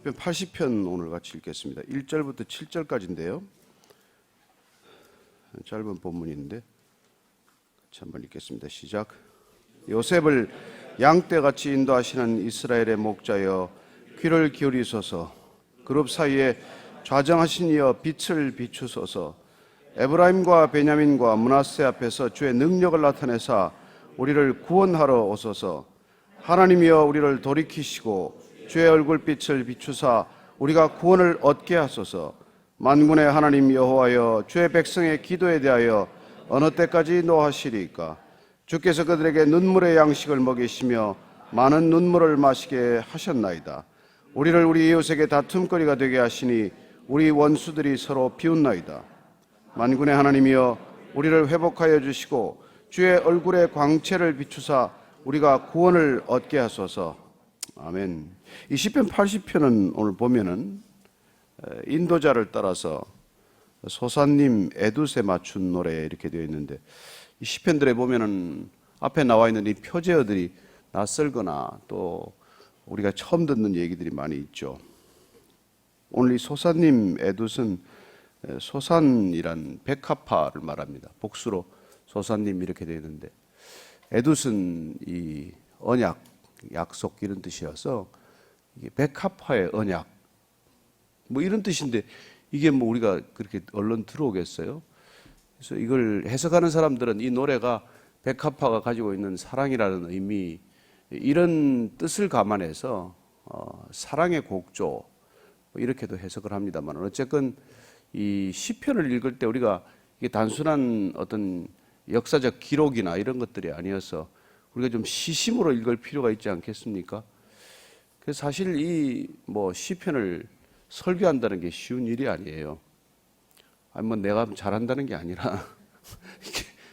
시편 80편 오늘 같이 읽겠습니다. 1절부터 7절까지인데요. 짧은 본문인데 같이 한번 읽겠습니다. 시작. 요셉을 양떼같이 인도하시는 이스라엘의 목자여 귀를 기울이소서. 그룹 사이에 좌정하신 이여 빛을 비추소서. 에브라임과 베냐민과 므낫세 앞에서 주의 능력을 나타내사 우리를 구원하러 오소서. 하나님이여 우리를 돌이키시고 주의 얼굴빛을 비추사 우리가 구원을 얻게 하소서. 만군의 하나님 여호와여 주의 백성의 기도에 대하여 어느 때까지 노하시리이까. 주께서 그들에게 눈물의 양식을 먹이시며 많은 눈물을 마시게 하셨나이다. 우리를 우리 이웃에게 다툼거리가 되게 하시니 우리 원수들이 서로 비웃나이다. 만군의 하나님이여 우리를 회복하여 주시고 주의 얼굴의 광채를 비추사 우리가 구원을 얻게 하소서. 아멘. 이 시편 80편은 오늘 보면은 인도자를 따라서 소사님 에두스에 맞춘 노래 이렇게 되어 있는데, 이 시편들에 보면은 앞에 나와 있는 이 표제어들이 낯설거나 또 우리가 처음 듣는 얘기들이 많이 있죠. 오늘 이 소사님 에두스는 소산이란 백합화를 말합니다. 복수로 소사님 이렇게 되어 있는데, 에두스는 이 언약, 약속 이런 뜻이어서 이게 백합화의 언약 뭐 이런 뜻인데, 이게 뭐 우리가 그렇게 얼른 들어오겠어요? 그래서 이걸 해석하는 사람들은 이 노래가 백합화가 가지고 있는 사랑이라는 의미, 이런 뜻을 감안해서 사랑의 곡조 뭐 이렇게도 해석을 합니다만, 어쨌건 이 시편을 읽을 때 우리가 이게 단순한 어떤 역사적 기록이나 이런 것들이 아니어서 우리가 좀 시심으로 읽을 필요가 있지 않겠습니까? 그래서 사실 이 뭐 시편을 설교한다는 게 쉬운 일이 아니에요. 아니 뭐 내가 잘한다는 게 아니라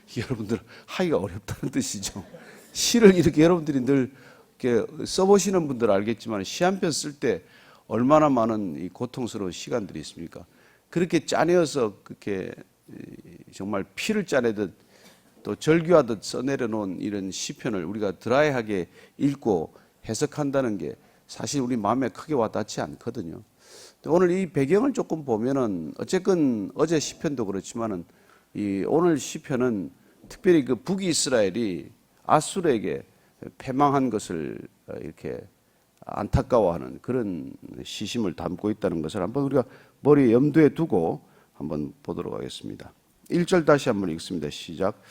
이게 여러분들 하기가 어렵다는 뜻이죠. 시를 이렇게 여러분들이 늘 이렇게 써보시는 분들 알겠지만, 시 한 편 쓸 때 얼마나 많은 이 고통스러운 시간들이 있습니까? 그렇게 짜내어서 그렇게 정말 피를 짜내듯 또 절규하듯 써내려 놓은 이런 시편을 우리가 드라이하게 읽고 해석한다는 게 사실 우리 마음에 크게 와닿지 않거든요. 오늘 이 배경을 조금 보면은, 어쨌건 어제 시편도 그렇지만은 이 오늘 시편은 특별히 그 북이스라엘이 아수르에게 패망한 것을 이렇게 안타까워하는 그런 시심을 담고 있다는 것을 한번 우리가 머리에 염두에 두고 한번 보도록 하겠습니다. 1절 다시 한번 읽습니다. 시작.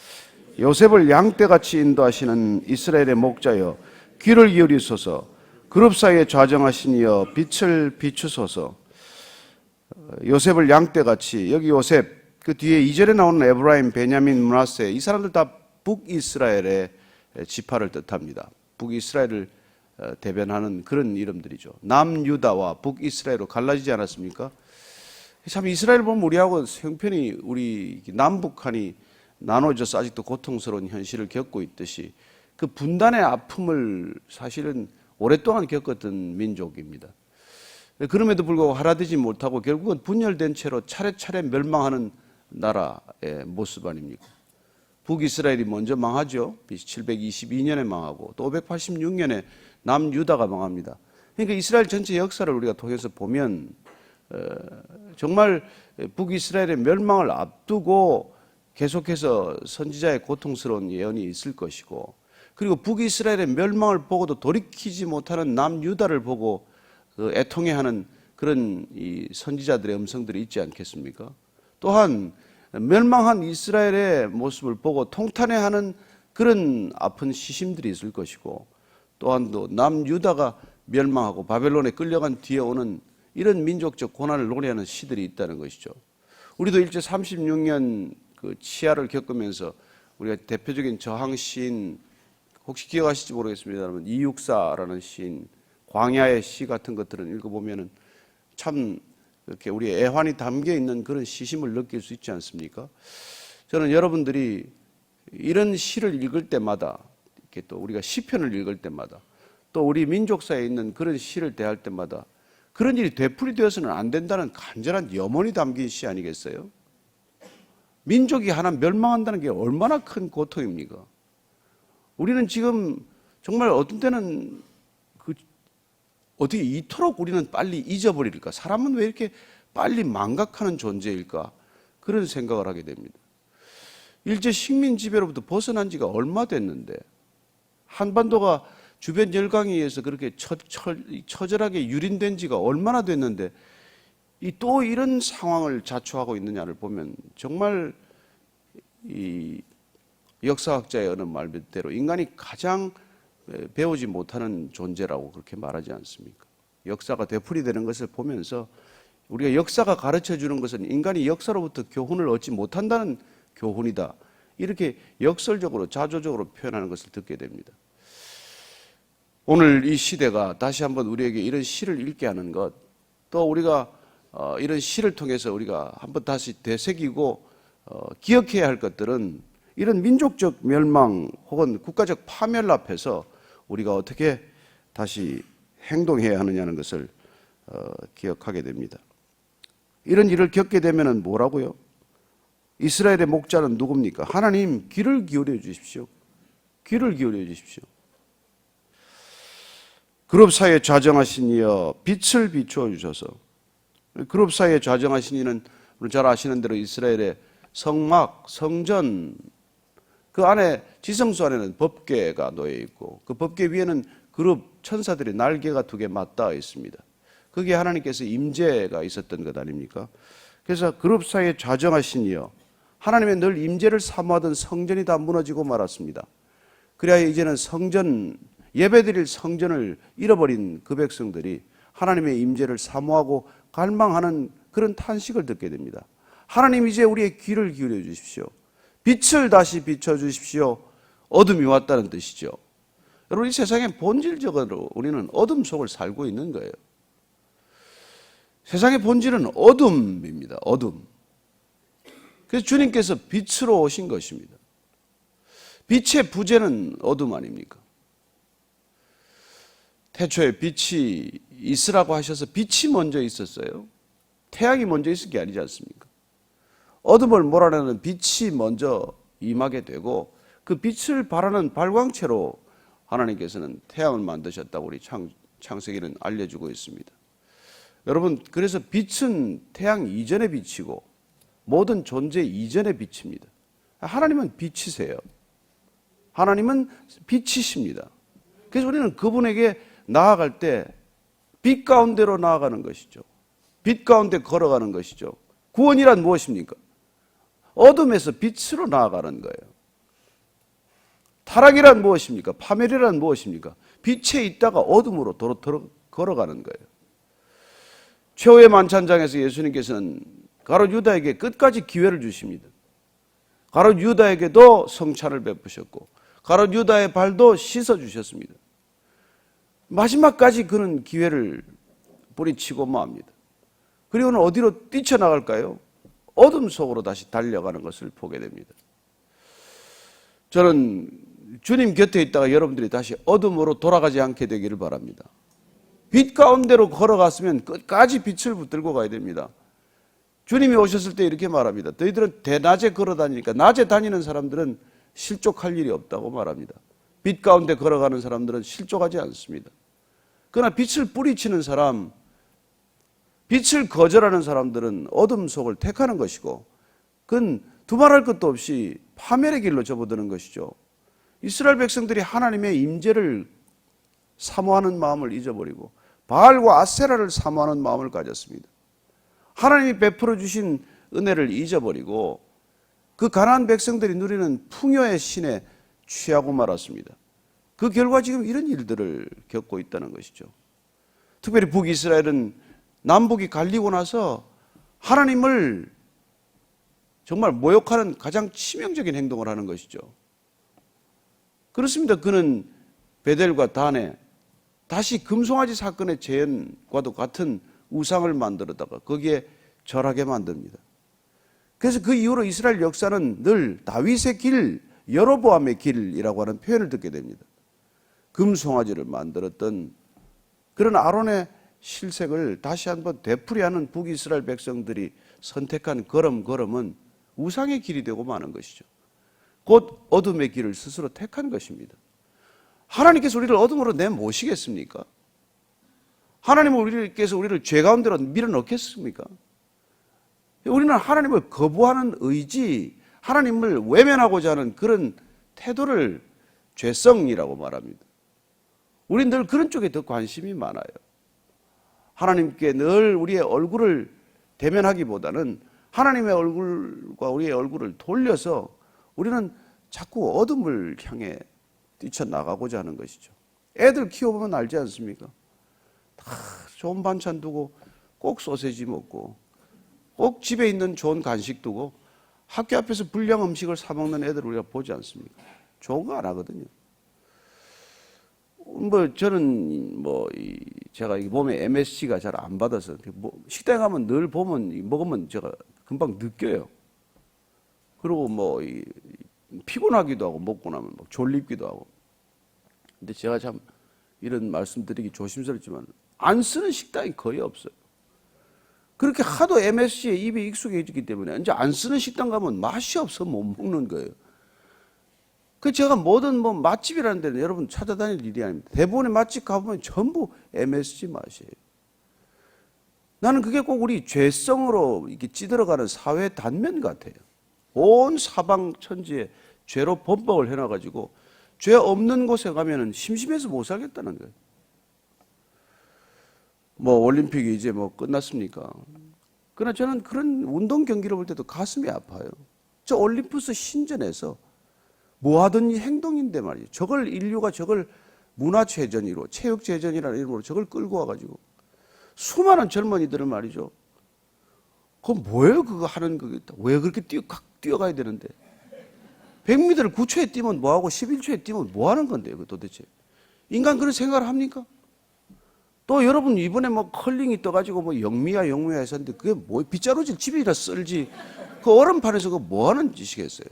요셉을 양떼같이 인도하시는 이스라엘의 목자여 귀를 기울이소서. 그룹 사이에 좌정하신 이여 빛을 비추소서. 요셉을 양떼같이, 여기 요셉 그 뒤에 2절에 나오는 에브라임, 베냐민, 므낫세, 이 사람들 다 북이스라엘의 지파를 뜻합니다. 북이스라엘을 대변하는 그런 이름들이죠. 남유다와 북이스라엘로 갈라지지 않았습니까? 참 이스라엘 보면 우리하고 형편이, 우리 남북한이 나눠져서 아직도 고통스러운 현실을 겪고 있듯이 그 분단의 아픔을 사실은 오랫동안 겪었던 민족입니다. 그럼에도 불구하고 하나되지 못하고 결국은 분열된 채로 차례차례 멸망하는 나라의 모습 아닙니까? 북이스라엘이 먼저 망하죠. 722년에 망하고 또 586년에 남유다가 망합니다. 그러니까 이스라엘 전체 역사를 우리가 통해서 보면 정말 북이스라엘의 멸망을 앞두고 계속해서 선지자의 고통스러운 예언이 있을 것이고, 그리고 북이스라엘의 멸망을 보고도 돌이키지 못하는 남유다를 보고 애통해하는 그런 이 선지자들의 음성들이 있지 않겠습니까? 또한 멸망한 이스라엘의 모습을 보고 통탄해하는 그런 아픈 시심들이 있을 것이고, 또한 또 남유다가 멸망하고 바벨론에 끌려간 뒤에 오는 이런 민족적 고난을 노래하는 시들이 있다는 것이죠. 우리도 일제 36년 그 치하를 겪으면서 우리가 대표적인 저항 시인, 혹시 기억하실지 모르겠습니다만 이육사라는 시인, 광야의 시 같은 것들은 읽어보면은 참 이렇게 우리의 애환이 담겨 있는 그런 시심을 느낄 수 있지 않습니까? 저는 여러분들이 이런 시를 읽을 때마다, 이렇게 또 우리가 시편을 읽을 때마다, 또 우리 민족사에 있는 그런 시를 대할 때마다 그런 일이 되풀이되어서는 안 된다는 간절한 염원이 담긴 시 아니겠어요? 민족이 하나 멸망한다는 게 얼마나 큰 고통입니까? 우리는 지금 정말 어떤 때는 어떻게 이토록 우리는 빨리 잊어버릴까? 사람은 왜 이렇게 빨리 망각하는 존재일까? 그런 생각을 하게 됩니다. 일제 식민 지배로부터 벗어난 지가 얼마 됐는데 한반도가 주변 열강에 의해서 그렇게 처절하게 유린된 지가 얼마나 됐는데 또 이런 상황을 자초하고 있느냐를 보면 정말 이 역사학자의 어느 말대로 인간이 가장 배우지 못하는 존재라고 그렇게 말하지 않습니까? 역사가 되풀이되는 것을 보면서 우리가 역사가 가르쳐 주는 것은 인간이 역사로부터 교훈을 얻지 못한다는 교훈이다. 이렇게 역설적으로 자조적으로 표현하는 것을 듣게 됩니다. 오늘 이 시대가 다시 한번 우리에게 이런 시를 읽게 하는 것, 또 우리가 이런 시를 통해서 우리가 한번 다시 되새기고 기억해야 할 것들은 이런 민족적 멸망 혹은 국가적 파멸 앞에서 우리가 어떻게 다시 행동해야 하느냐는 것을 기억하게 됩니다. 이런 일을 겪게 되면 뭐라고요? 이스라엘의 목자는 누굽니까? 하나님, 귀를 기울여 주십시오. 귀를 기울여 주십시오. 그룹 사이에 좌정하신 이여 빛을 비추어 주셔서. 그룹 사이에 좌정하신 이는 잘 아시는 대로 이스라엘의 성막, 성전, 그 안에 지성소 안에는 법궤가 놓여 있고 그 법궤 위에는 그룹 천사들의 날개가 2개 맞닿아 있습니다. 그게 하나님께서 임재가 있었던 것 아닙니까? 그래서 그룹 사이에 좌정하신 이여, 하나님의 늘 임재를 사모하던 성전이 다 무너지고 말았습니다. 그래야 이제는 성전, 예배드릴 성전을 잃어버린 그 백성들이 하나님의 임재를 사모하고 갈망하는 그런 탄식을 듣게 됩니다. 하나님, 이제 우리의 귀를 기울여 주십시오. 빛을 다시 비춰주십시오. 어둠이 왔다는 뜻이죠. 여러분, 이 세상에 본질적으로 우리는 어둠 속을 살고 있는 거예요. 세상의 본질은 어둠입니다. 어둠. 그래서 주님께서 빛으로 오신 것입니다. 빛의 부재는 어둠 아닙니까? 태초에 빛이 있으라고 하셔서 빛이 먼저 있었어요. 태양이 먼저 있을 게 아니지 않습니까? 어둠을 몰아내는 빛이 먼저 임하게 되고 그 빛을 발하는 발광체로 하나님께서는 태양을 만드셨다고 우리 창세기는 알려주고 있습니다. 여러분, 그래서 빛은 태양 이전의 빛이고 모든 존재 이전의 빛입니다. 하나님은 빛이세요. 하나님은 빛이십니다. 그래서 우리는 그분에게 나아갈 때 빛 가운데로 나아가는 것이죠. 빛 가운데 걸어가는 것이죠. 구원이란 무엇입니까? 어둠에서 빛으로 나아가는 거예요. 타락이란 무엇입니까? 파멸이란 무엇입니까? 빛에 있다가 어둠으로 걸어가는 거예요. 최후의 만찬장에서 예수님께서는 가롯 유다에게 끝까지 기회를 주십니다. 가롯 유다에게도 성찬을 베푸셨고 가롯 유다의 발도 씻어주셨습니다. 마지막까지 그는 기회를 뿌리치고 맙니다. 그리고는 어디로 뛰쳐나갈까요? 어둠 속으로 다시 달려가는 것을 보게 됩니다. 저는 주님 곁에 있다가 여러분들이 다시 어둠으로 돌아가지 않게 되기를 바랍니다. 빛 가운데로 걸어갔으면 끝까지 빛을 붙들고 가야 됩니다. 주님이 오셨을 때 이렇게 말합니다. 너희들은 대낮에 걸어다니니까 낮에 다니는 사람들은 실족할 일이 없다고 말합니다. 빛 가운데 걸어가는 사람들은 실족하지 않습니다. 그러나 빛을 뿌리치는 사람, 빛을 거절하는 사람들은 어둠 속을 택하는 것이고 그건 두말할 것도 없이 파멸의 길로 접어드는 것이죠. 이스라엘 백성들이 하나님의 임재를 사모하는 마음을 잊어버리고 바알과 아세라를 사모하는 마음을 가졌습니다. 하나님이 베풀어 주신 은혜를 잊어버리고 그 가나안 백성들이 누리는 풍요의 신에 취하고 말았습니다. 그 결과 지금 이런 일들을 겪고 있다는 것이죠. 특별히 북이스라엘은 남북이 갈리고 나서 하나님을 정말 모욕하는 가장 치명적인 행동을 하는 것이죠. 그렇습니다. 그는 베델과 단에 다시 금송아지 사건의 재현과도 같은 우상을 만들어다가 거기에 절하게 만듭니다. 그래서 그 이후로 이스라엘 역사는 늘 다윗의 길, 여로보암의 길이라고 하는 표현을 듣게 됩니다. 금송아지를 만들었던 그런 아론의 실색을 다시 한번 되풀이하는 북이스라엘 백성들이 선택한 걸음은 우상의 길이 되고 마는 것이죠. 곧 어둠의 길을 스스로 택한 것입니다. 하나님께서 우리를 어둠으로 내모시겠습니까? 하나님은 우리께서 우리를 죄 가운데로 밀어넣겠습니까? 우리는 하나님을 거부하는 의지, 하나님을 외면하고자 하는 그런 태도를 죄성이라고 말합니다. 우리는 늘 그런 쪽에 더 관심이 많아요. 하나님께 늘 우리의 얼굴을 대면하기보다는 하나님의 얼굴과 우리의 얼굴을 돌려서 우리는 자꾸 어둠을 향해 뛰쳐나가고자 하는 것이죠. 애들 키워보면 알지 않습니까? 다 좋은 반찬 두고 꼭 소세지 먹고 꼭 집에 있는 좋은 간식 두고 학교 앞에서 불량 음식을 사 먹는 애들 우리가 보지 않습니까? 좋은 거 안 하거든요. 저는 제가 이 몸에 MSG가 잘 안 받아서 식당에 가면 늘 보면 먹으면 제가 금방 느껴요. 그리고 피곤하기도 하고 먹고 나면 졸립기도 하고. 근데 제가 참 이런 말씀드리기 조심스럽지만 안 쓰는 식당이 거의 없어요. 그렇게 하도 MSG에 입에 익숙해졌기 때문에 이제 안 쓰는 식당 가면 맛이 없어 못 먹는 거예요. 그 제가 모든 맛집이라는 데는 여러분 찾아다닐 일이 아닙니다. 대부분의 맛집 가보면 전부 MSG 맛이에요. 나는 그게 꼭 우리 죄성으로 이렇게 찌들어가는 사회 단면 같아요. 온 사방 천지에 죄로 범벅을 해놔가지고 죄 없는 곳에 가면은 심심해서 못 살겠다는 거예요. 올림픽이 이제 끝났습니까? 그러나 저는 그런 운동 경기를 볼 때도 가슴이 아파요. 저 올림푸스 신전에서 뭐 하던 행동인데 말이죠. 저걸 인류가 저걸 문화체전으로 체육체전이라는 이름으로 저걸 끌고 와가지고 수많은 젊은이들은 말이죠. 그건 뭐예요? 그거 하는 거겠 왜 그렇게 뛰어가야 되는데? 100m를 9초에 뛰면 뭐하고 11초에 뛰면 뭐 하는 건데요? 그 도대체. 인간 그런 생각을 합니까? 또 여러분 이번에 컬링이 떠가지고 영미야 했었는데 그게 빗자루질 집이라 썰지 그 얼음판에서 그거 뭐 하는 짓이겠어요?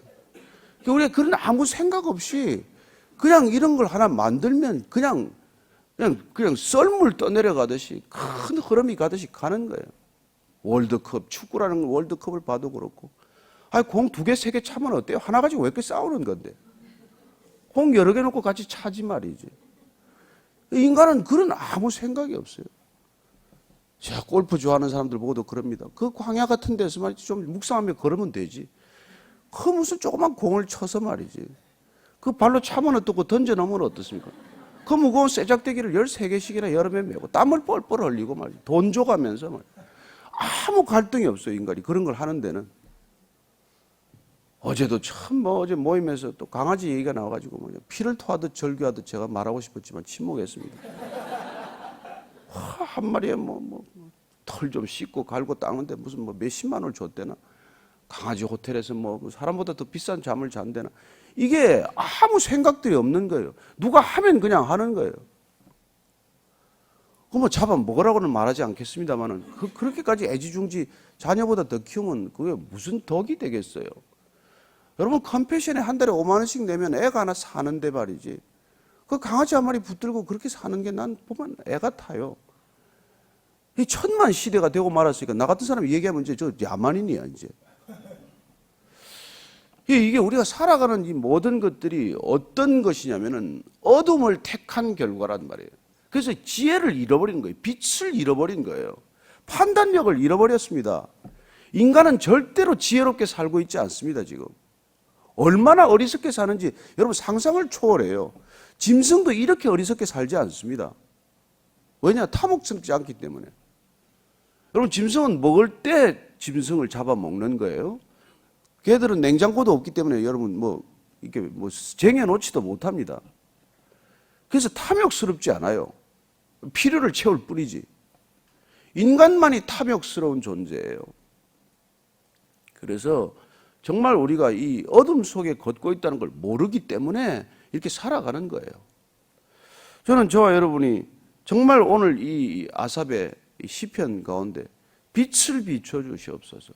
우리가 그런 아무 생각 없이 그냥 이런 걸 하나 만들면 그냥 썰물 떠내려가듯이 큰 흐름이 가듯이 가는 거예요. 월드컵, 축구라는 월드컵을 봐도 그렇고. 공 2개, 3개 차면 어때요? 하나 가지고 왜 이렇게 싸우는 건데? 공 여러 개 놓고 같이 차지 말이지. 인간은 그런 아무 생각이 없어요. 제가 골프 좋아하는 사람들 보고도 그럽니다. 그 광야 같은 데서 말이지 좀 묵상하며 걸으면 되지. 그 무슨 조그만 공을 쳐서 말이지. 그 발로 차면 어떻고 던져놓으면 어떻습니까? 그 무거운 쇠작대기를 13개씩이나 여름에 메고 땀을 뻘뻘 흘리고 말이지. 돈 줘가면서 말이지. 아무 갈등이 없어요, 인간이. 그런 걸 하는 데는. 어제도 참 어제 모임에서 또 강아지 얘기가 나와가지고 피를 토하듯 절규하듯 제가 말하고 싶었지만 침묵했습니다. 한 마리에 털 좀 씻고 갈고 닦는데 무슨 몇십만 원을 줬대나. 강아지 호텔에서 사람보다 더 비싼 잠을 잔대나. 이게 아무 생각들이 없는 거예요. 누가 하면 그냥 하는 거예요. 그 잡아 먹으라고는 말하지 않겠습니다만은 그렇게까지 애지중지 자녀보다 더 키우면 그게 무슨 덕이 되겠어요. 여러분 컴패션에 한 달에 5만 원씩 내면 애가 하나 사는데 말이지. 그 강아지 한 마리 붙들고 그렇게 사는 게 난 보면 애가 타요. 이 천만 시대가 되고 말았으니까 나 같은 사람이 얘기하면 이제 저 야만인이야 이제. 이게 우리가 살아가는 이 모든 것들이 어떤 것이냐면은 어둠을 택한 결과란 말이에요. 그래서 지혜를 잃어버린 거예요. 빛을 잃어버린 거예요. 판단력을 잃어버렸습니다. 인간은 절대로 지혜롭게 살고 있지 않습니다, 지금. 얼마나 어리석게 사는지 여러분 상상을 초월해요. 짐승도 이렇게 어리석게 살지 않습니다. 왜냐? 탐욕스럽지 않기 때문에. 여러분 짐승은 먹을 때 짐승을 잡아먹는 거예요. 걔들은 냉장고도 없기 때문에 여러분 이렇게 쟁여놓지도 못합니다. 그래서 탐욕스럽지 않아요. 필요를 채울 뿐이지. 인간만이 탐욕스러운 존재예요. 그래서 정말 우리가 이 어둠 속에 걷고 있다는 걸 모르기 때문에 이렇게 살아가는 거예요. 저는 저와 여러분이 정말 오늘 이 아삽의 시편 가운데 빛을 비춰 주시옵소서.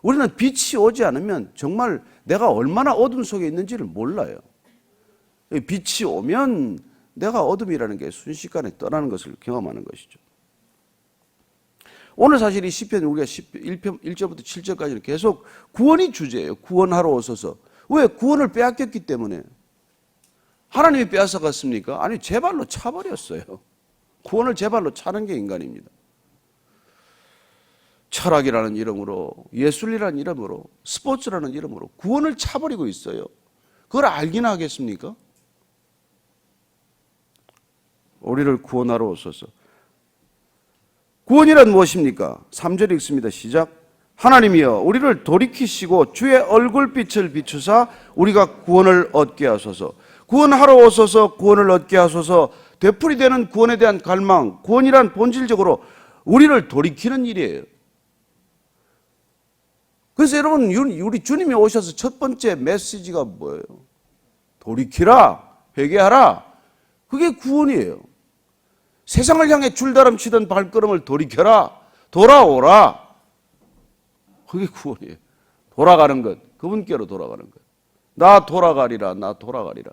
우리는 빛이 오지 않으면 정말 내가 얼마나 어둠 속에 있는지를 몰라요. 빛이 오면 내가 어둠이라는 게 순식간에 떠나는 것을 경험하는 것이죠. 오늘 사실 이 시편 우리가 1절부터 7절까지는 계속 구원이 주제예요. 구원하러 오소서. 왜? 구원을 빼앗겼기 때문에. 하나님이 빼앗아갔습니까? 아니 제 발로 차버렸어요. 구원을 제 발로 차는 게 인간입니다. 철학이라는 이름으로, 예술이라는 이름으로, 스포츠라는 이름으로 구원을 차버리고 있어요. 그걸 알기나 하겠습니까? 우리를 구원하러 오소서. 구원이란 무엇입니까? 3절 읽습니다. 시작. 하나님이여 우리를 돌이키시고 주의 얼굴빛을 비추사 우리가 구원을 얻게 하소서. 구원하러 오소서. 구원을 얻게 하소서. 되풀이되는 구원에 대한 갈망, 구원이란 본질적으로 우리를 돌이키는 일이에요. 그래서 여러분, 우리 주님이 오셔서 첫 번째 메시지가 뭐예요? 돌이키라, 회개하라. 그게 구원이에요. 세상을 향해 줄다름치던 발걸음을 돌이켜라, 돌아오라. 그게 구원이에요. 돌아가는 것, 그분께로 돌아가는 것. 나 돌아가리라, 나 돌아가리라.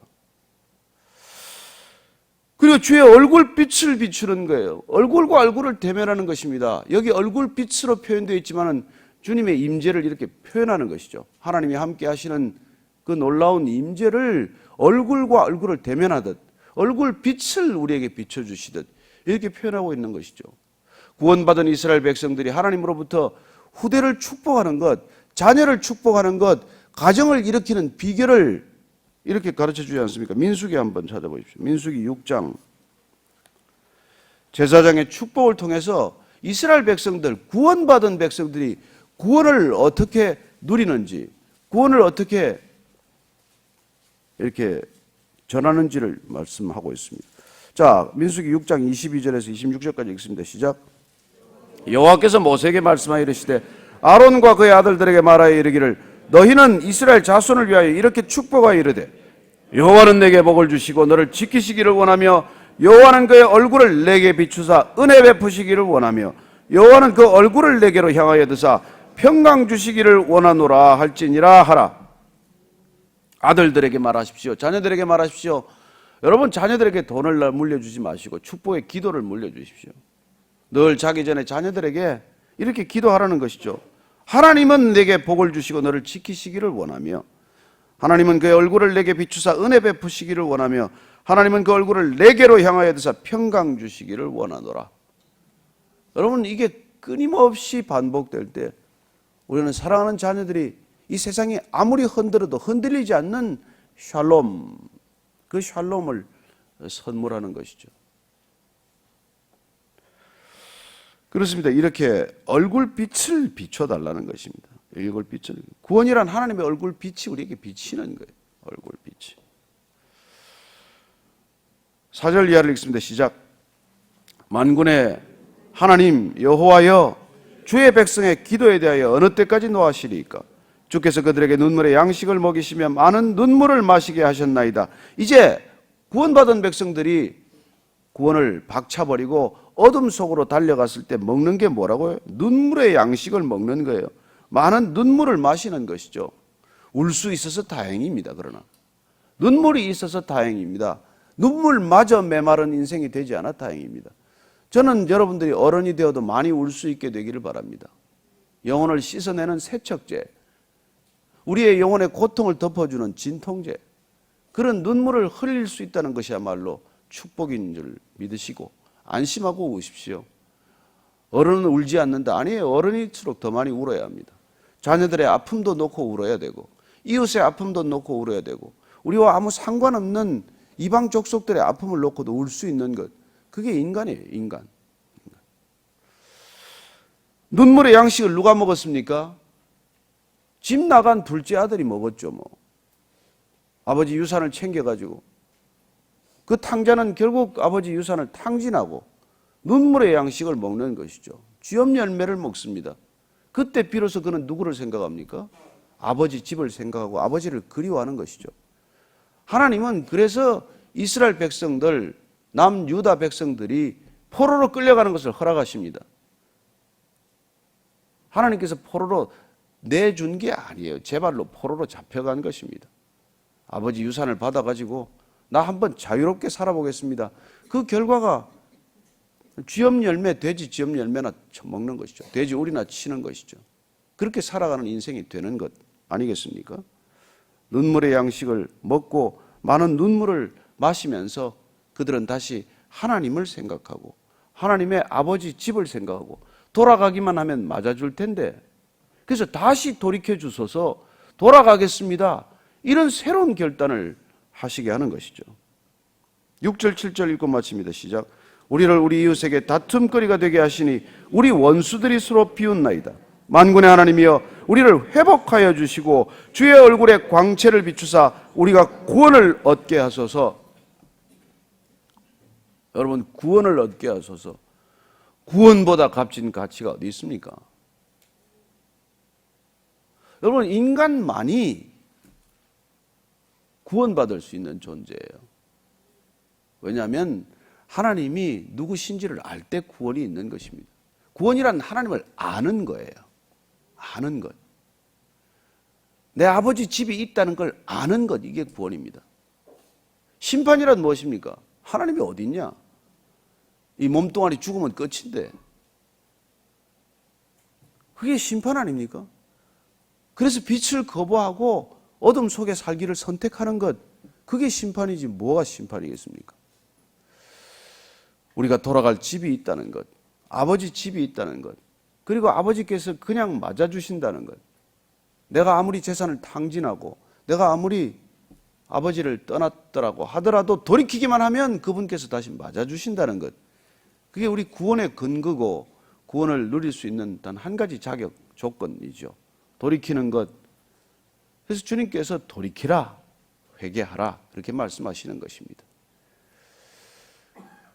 그리고 주의 얼굴빛을 비추는 거예요. 얼굴과 얼굴을 대면하는 것입니다. 여기 얼굴빛으로 표현되어 있지만은 주님의 임재를 이렇게 표현하는 것이죠. 하나님이 함께 하시는 그 놀라운 임재를 얼굴과 얼굴을 대면하듯 얼굴빛을 우리에게 비춰주시듯 이렇게 표현하고 있는 것이죠. 구원받은 이스라엘 백성들이 하나님으로부터 후대를 축복하는 것, 자녀를 축복하는 것, 가정을 일으키는 비결을 이렇게 가르쳐주지 않습니까? 민수기 한번 찾아보십시오. 민수기 6장. 제사장의 축복을 통해서 이스라엘 백성들, 구원받은 백성들이 구원을 어떻게 누리는지, 구원을 어떻게 이렇게 전하는지를 말씀하고 있습니다. 자, 민수기 6장 22절에서 26절까지 읽습니다. 시작. 여호와께서 모세에게 말씀하여 이르시되 아론과 그의 아들들에게 말하여 이르기를 너희는 이스라엘 자손을 위하여 이렇게 축복하여 이르되 여호와는 내게 복을 주시고 너를 지키시기를 원하며 여호와는 그의 얼굴을 내게 비추사 은혜 베푸시기를 원하며 여호와는 그 얼굴을 내게로 향하여 드사 평강 주시기를 원하노라 할지니라 하라. 아들들에게 말하십시오. 자녀들에게 말하십시오. 여러분, 자녀들에게 돈을 물려주지 마시고 축복의 기도를 물려주십시오. 늘 자기 전에 자녀들에게 이렇게 기도하라는 것이죠. 하나님은 내게 복을 주시고 너를 지키시기를 원하며 하나님은 그의 얼굴을 내게 비추사 은혜 베푸시기를 원하며 하나님은 그 얼굴을 내게로 향하여 드사 평강 주시기를 원하노라. 여러분, 이게 끊임없이 반복될 때 우리는 사랑하는 자녀들이 이 세상이 아무리 흔들어도 흔들리지 않는 샬롬, 그 샬롬을 선물하는 것이죠. 그렇습니다. 이렇게 얼굴빛을 비춰달라는 것입니다. 얼굴빛을. 구원이란 하나님의 얼굴빛이 우리에게 비치는 거예요. 얼굴빛이. 4절 이하를 읽습니다. 시작. 만군의 하나님 여호와여 주의 백성의 기도에 대하여 어느 때까지 노하시리이까? 주께서 그들에게 눈물의 양식을 먹이시며 많은 눈물을 마시게 하셨나이다. 이제 구원받은 백성들이 구원을 박차버리고 어둠 속으로 달려갔을 때 먹는 게 뭐라고요? 눈물의 양식을 먹는 거예요. 많은 눈물을 마시는 것이죠. 울 수 있어서 다행입니다. 그러나 눈물이 있어서 다행입니다. 눈물마저 메마른 인생이 되지 않아 다행입니다. 저는 여러분들이 어른이 되어도 많이 울 수 있게 되기를 바랍니다. 영혼을 씻어내는 세척제, 우리의 영혼의 고통을 덮어주는 진통제, 그런 눈물을 흘릴 수 있다는 것이야말로 축복인 줄 믿으시고 안심하고 우십시오. 어른은 울지 않는다. 아니에요. 어른일수록 더 많이 울어야 합니다. 자녀들의 아픔도 놓고 울어야 되고 이웃의 아픔도 놓고 울어야 되고 우리와 아무 상관없는 이방 족속들의 아픔을 놓고도 울 수 있는 것, 그게 인간이에요. 인간. 눈물의 양식을 누가 먹었습니까? 집 나간 둘째 아들이 먹었죠. 뭐 아버지 유산을 챙겨가지고 그 탕자는 결국 아버지 유산을 탕진하고 눈물의 양식을 먹는 것이죠. 쥐엄 열매를 먹습니다. 그때 비로소 그는 누구를 생각합니까? 아버지 집을 생각하고 아버지를 그리워하는 것이죠. 하나님은 그래서 이스라엘 백성들, 남유다 백성들이 포로로 끌려가는 것을 허락하십니다. 하나님께서 포로로 내준 게 아니에요. 제 발로 포로로 잡혀간 것입니다. 아버지 유산을 받아가지고 나 한번 자유롭게 살아보겠습니다. 그 결과가 쥐엄 열매, 돼지 쥐엄 열매나 먹는 것이죠. 돼지 우리나 치는 것이죠. 그렇게 살아가는 인생이 되는 것 아니겠습니까? 눈물의 양식을 먹고 많은 눈물을 마시면서 그들은 다시 하나님을 생각하고 하나님의 아버지 집을 생각하고 돌아가기만 하면 맞아줄 텐데, 그래서 다시 돌이켜 주소서, 돌아가겠습니다, 이런 새로운 결단을 하시게 하는 것이죠. 6절 7절 읽고 마칩니다. 시작. 우리를 우리 이웃에게 다툼거리가 되게 하시니 우리 원수들이 서로 비웃나이다. 만군의 하나님이여 우리를 회복하여 주시고 주의 얼굴에 광채를 비추사 우리가 구원을 얻게 하소서. 여러분, 구원을 얻게 하소서. 구원보다 값진 가치가 어디 있습니까? 여러분, 인간만이 구원받을 수 있는 존재예요. 왜냐하면 하나님이 누구신지를 알 때 구원이 있는 것입니다. 구원이란 하나님을 아는 거예요. 아는 것. 내 아버지 집이 있다는 걸 아는 것, 이게 구원입니다. 심판이란 무엇입니까? 하나님이 어디 있냐? 이 몸뚱아리 죽으면 끝인데, 그게 심판 아닙니까? 그래서 빛을 거부하고 어둠 속에 살기를 선택하는 것, 그게 심판이지 뭐가 심판이겠습니까? 우리가 돌아갈 집이 있다는 것, 아버지 집이 있다는 것, 그리고 아버지께서 그냥 맞아주신다는 것, 내가 아무리 재산을 탕진하고 내가 아무리 아버지를 떠났더라고 하더라도 돌이키기만 하면 그분께서 다시 맞아주신다는 것, 그게 우리 구원의 근거고 구원을 누릴 수 있는 단 한 가지 자격 조건이죠. 돌이키는 것. 그래서 주님께서 돌이키라, 회개하라, 그렇게 말씀하시는 것입니다.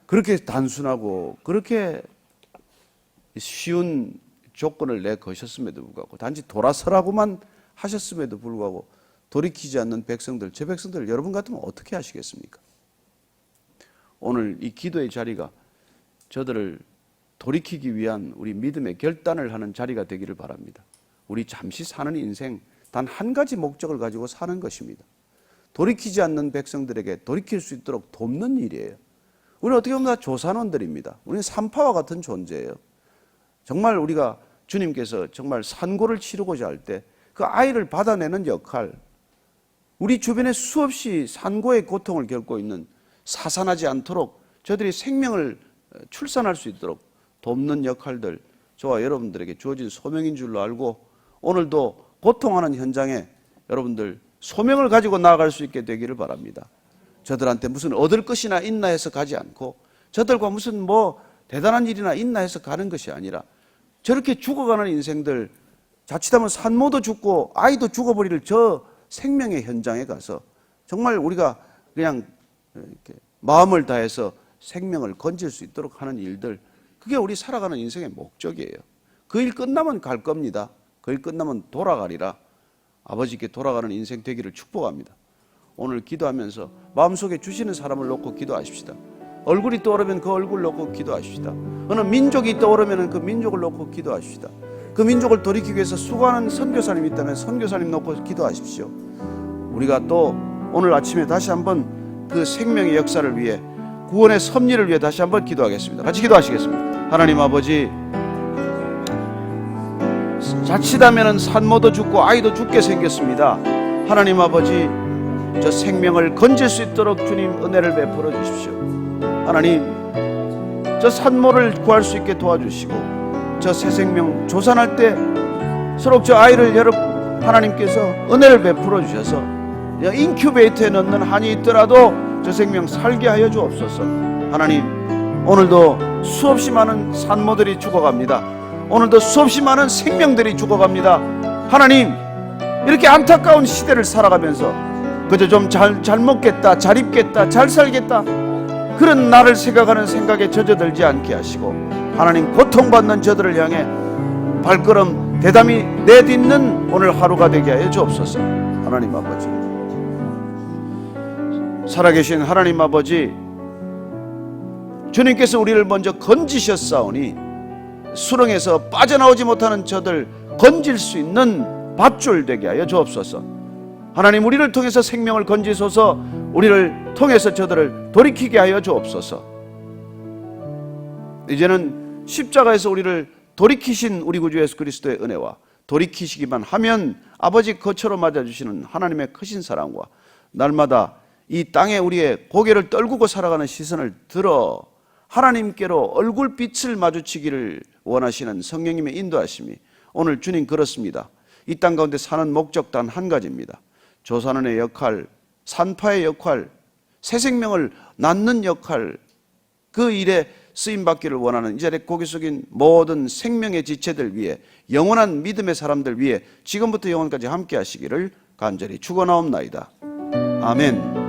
그렇게 단순하고 그렇게 쉬운 조건을 내거셨음에도 불구하고, 단지 돌아서라고만 하셨음에도 불구하고 돌이키지 않는 백성들, 제 백성들 여러분 같으면 어떻게 하시겠습니까? 오늘 이 기도의 자리가 저들을 돌이키기 위한 우리 믿음의 결단을 하는 자리가 되기를 바랍니다. 우리 잠시 사는 인생 단 한 가지 목적을 가지고 사는 것입니다. 돌이키지 않는 백성들에게 돌이킬 수 있도록 돕는 일이에요. 우리는 어떻게 보면 다 조산원들입니다. 우리는 산파와 같은 존재예요. 정말 우리가 주님께서 정말 산고를 치르고자 할 때 그 아이를 받아내는 역할, 우리 주변에 수없이 산고의 고통을 겪고 있는, 사산하지 않도록 저들이 생명을 출산할 수 있도록 돕는 역할들, 저와 여러분들에게 주어진 소명인 줄로 알고 오늘도 고통하는 현장에 여러분들 소명을 가지고 나아갈 수 있게 되기를 바랍니다. 저들한테 무슨 얻을 것이나 있나 해서 가지 않고, 저들과 무슨 뭐 대단한 일이나 있나 해서 가는 것이 아니라, 저렇게 죽어가는 인생들, 자칫하면 산모도 죽고 아이도 죽어버릴 저 생명의 현장에 가서 정말 우리가 그냥 이렇게 마음을 다해서 생명을 건질 수 있도록 하는 일들, 그게 우리 살아가는 인생의 목적이에요. 그 일 끝나면 갈 겁니다. 그 일 끝나면 돌아가리라. 아버지께 돌아가는 인생 되기를 축복합니다. 오늘 기도하면서 마음속에 주시는 사람을 놓고 기도하십시다. 얼굴이 떠오르면 그 얼굴 놓고 기도하십시다. 어느 민족이 떠오르면 그 민족을 놓고 기도하십시다. 그 민족을 돌이키기 위해서 수고하는 선교사님이 있다면 선교사님 놓고 기도하십시오. 우리가 또 오늘 아침에 다시 한번 그 생명의 역사를 위해, 구원의 섭리를 위해 다시 한번 기도하겠습니다. 같이 기도하시겠습니다. 하나님 아버지, 자칫하면 산모도 죽고 아이도 죽게 생겼습니다. 하나님 아버지, 저 생명을 건질 수 있도록 주님 은혜를 베풀어 주십시오. 하나님, 저 산모를 구할 수 있게 도와주시고, 저 새 생명 조산할 때 서로 저 아이를 하나님께서 은혜를 베풀어 주셔서 인큐베이터에 넣는 한이 있더라도 저 생명 살게 하여 주옵소서. 하나님, 오늘도 수없이 많은 산모들이 죽어갑니다. 오늘도 수없이 많은 생명들이 죽어갑니다. 하나님, 이렇게 안타까운 시대를 살아가면서 그저 좀 잘 먹겠다, 잘 입겠다, 잘 살겠다, 그런 나를 생각하는 생각에 젖어들지 않게 하시고, 하나님, 고통받는 저들을 향해 발걸음 대담히 내딛는 오늘 하루가 되게 하여 주옵소서. 하나님 아버지, 살아계신 하나님 아버지, 주님께서 우리를 먼저 건지셨사오니 수렁에서 빠져나오지 못하는 저들 건질 수 있는 밧줄 되게 하여 주옵소서. 하나님, 우리를 통해서 생명을 건지소서. 우리를 통해서 저들을 돌이키게 하여 주옵소서. 이제는 십자가에서 우리를 돌이키신 우리 구주 예수 그리스도의 은혜와 돌이키시기만 하면 아버지 거처로 맞아주시는 하나님의 크신 사랑과 날마다 이 땅에 우리의 고개를 떨구고 살아가는 시선을 들어 하나님께로 얼굴빛을 마주치기를 원하시는 성령님의 인도하심이 오늘 주님 그렇습니다. 이 땅 가운데 사는 목적 단 한 가지입니다. 조산원의 역할, 산파의 역할, 새 생명을 낳는 역할, 그 일에 쓰임받기를 원하는 이 자리에 고개 숙인 모든 생명의 지체들 위해, 영원한 믿음의 사람들 위해 지금부터 영원까지 함께 하시기를 간절히 축원하옵나이다. 아멘.